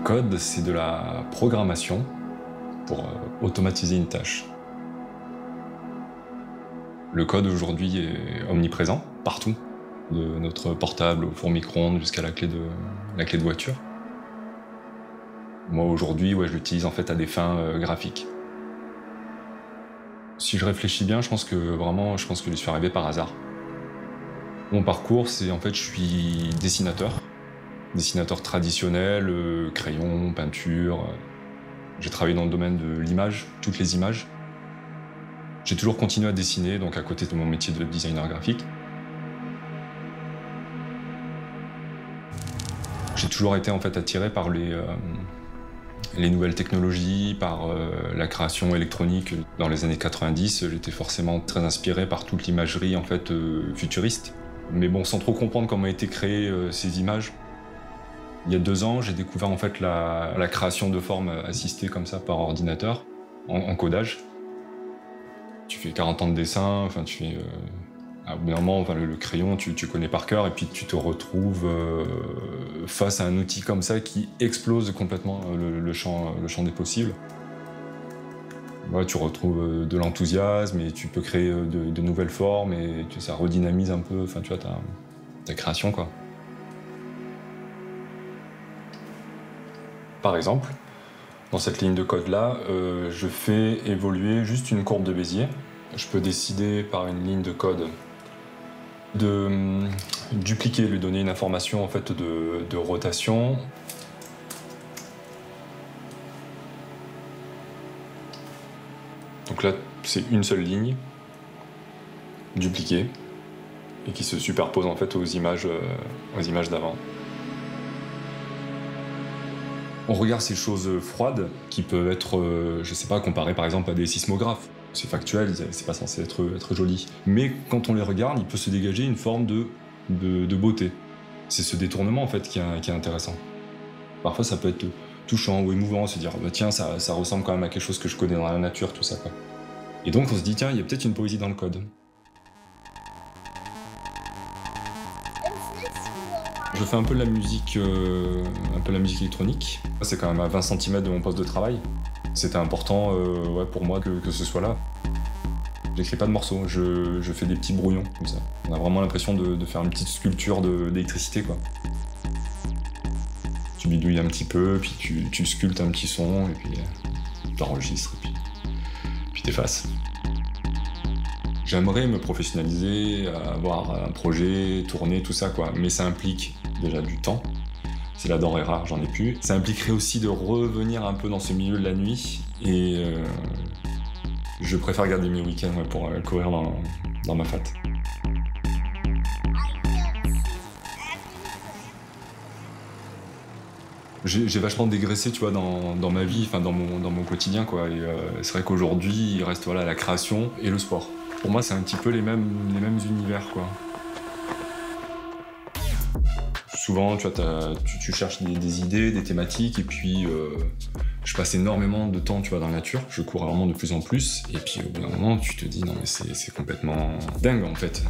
code, c'est de la programmation pour automatiser une tâche. Le code aujourd'hui est omniprésent, partout, de notre portable au four micro-ondes jusqu'à la clé de voiture. Moi aujourd'hui, je l'utilise en fait à des fins graphiques. Si je réfléchis bien, je pense que je suis arrivé par hasard. Mon parcours, c'est en fait, je suis dessinateur traditionnel, crayon, peinture. J'ai travaillé dans le domaine de l'image, toutes les images. J'ai toujours continué à dessiner, donc à côté de mon métier de designer graphique. J'ai toujours été en fait attiré par les nouvelles technologies, par la création électronique. Dans les années 90, j'étais forcément très inspiré par toute l'imagerie en fait futuriste. Mais bon, sans trop comprendre comment étaient créées ces images. Il y a 2 ans, j'ai découvert en fait la création de formes assistées comme ça par ordinateur, en codage. Tu fais 40 ans de dessin, enfin tu fais... au bout d'un moment, enfin, le crayon, tu connais par cœur, et puis tu te retrouves face à un outil comme ça qui explose complètement le champ des possibles. Ouais, tu retrouves de l'enthousiasme, et tu peux créer de nouvelles formes, et ça redynamise un peu, enfin, tu vois, ta création, quoi. Par exemple, dans cette ligne de code-là, je fais évoluer juste une courbe de Bézier. Je peux décider par une ligne de code de dupliquer, lui donner une information en fait de rotation. Donc là, c'est une seule ligne, dupliquée, et qui se superpose en fait aux images d'avant. On regarde ces choses froides qui peuvent être, je sais pas, comparées par exemple à des sismographes. C'est factuel, c'est pas censé être joli. Mais quand on les regarde, il peut se dégager une forme de beauté. C'est ce détournement en fait qui est intéressant. Parfois ça peut être touchant ou émouvant, se dire bah, tiens, ça ressemble quand même à quelque chose que je connais dans la nature, tout ça quoi. Et donc on se dit tiens, il y a peut-être une poésie dans le code. Je fais un peu de la musique électronique. C'est quand même à 20 cm de mon poste de travail. C'était important pour moi que ce soit là. J'écris pas de morceaux, je fais des petits brouillons comme ça. On a vraiment l'impression de faire une petite sculpture d'électricité quoi. Tu bidouilles un petit peu, puis tu sculptes un petit son, et puis tu enregistres, et puis t'effaces. J'aimerais me professionnaliser, avoir un projet, tourner, tout ça quoi, mais ça implique déjà du temps. C'est la denrée rare, j'en ai plus. Ça impliquerait aussi de revenir un peu dans ce milieu de la nuit, et je préfère garder mes week-ends pour courir dans ma fat. J'ai vachement dégraissé, tu vois, dans ma vie, enfin dans mon quotidien, quoi. Et c'est vrai qu'aujourd'hui, il reste la création et le sport. Pour moi, c'est un petit peu les mêmes univers, quoi. Souvent, tu vois, tu cherches des idées, des thématiques, et puis je passe énormément de temps, tu vois, dans la nature. Je cours vraiment de plus en plus, et puis au bout d'un moment, tu te dis non mais c'est complètement dingue en fait.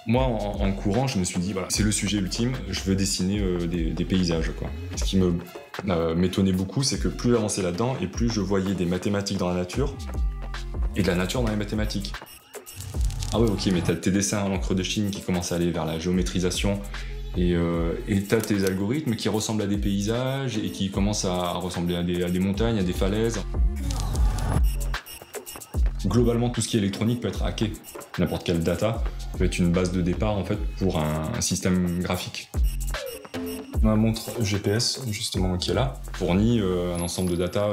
Moi, en courant, je me suis dit voilà, c'est le sujet ultime. Je veux dessiner des paysages, quoi. Ce qui m'étonnait beaucoup, c'est que plus j'avançais là-dedans, et plus je voyais des mathématiques dans la nature et de la nature dans les mathématiques. Ah ouais, ok, mais t'as tes dessins à l'encre de Chine qui commencent à aller vers la géométrisation, et t'as tes algorithmes qui ressemblent à des paysages et qui commencent à ressembler à des montagnes, à des falaises. Globalement, tout ce qui est électronique peut être hacké. N'importe quelle data peut être une base de départ en fait pour un système graphique. Ma montre GPS, justement, qui est là, fournit un ensemble de data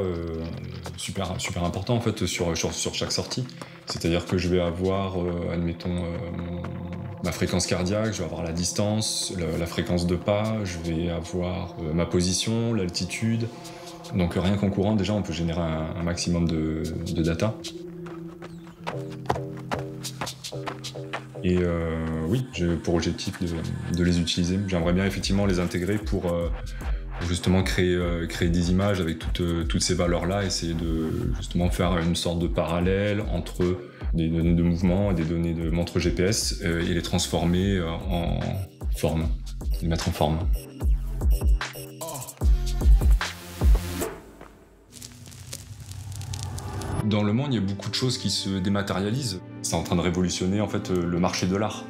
super important en fait sur chaque sortie. C'est-à-dire que je vais avoir, admettons, ma fréquence cardiaque, je vais avoir la distance, la fréquence de pas, je vais avoir ma position, l'altitude. Donc rien qu'en courant, déjà, on peut générer un maximum de data. Et oui, j'ai pour objectif de les utiliser. J'aimerais bien effectivement les intégrer pour justement créer des images avec toutes ces valeurs-là, essayer de justement faire une sorte de parallèle entre des données de mouvement et des données de montre GPS et les transformer en forme, les mettre en forme. Dans le monde, il y a beaucoup de choses qui se dématérialisent. C'est en train de révolutionner en fait le marché de l'art.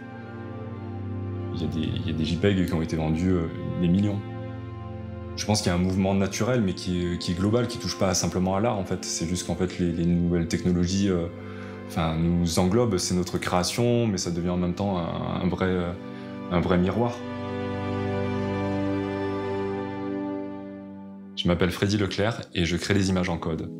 Il y a des JPEG qui ont été vendus des millions. Je pense qu'il y a un mouvement naturel, mais qui est global, qui touche pas simplement à l'art en fait. C'est juste qu'en fait les nouvelles technologies nous englobent, c'est notre création, mais ça devient en même temps un vrai miroir. Je m'appelle Freddy Leclerc et je crée des images en code.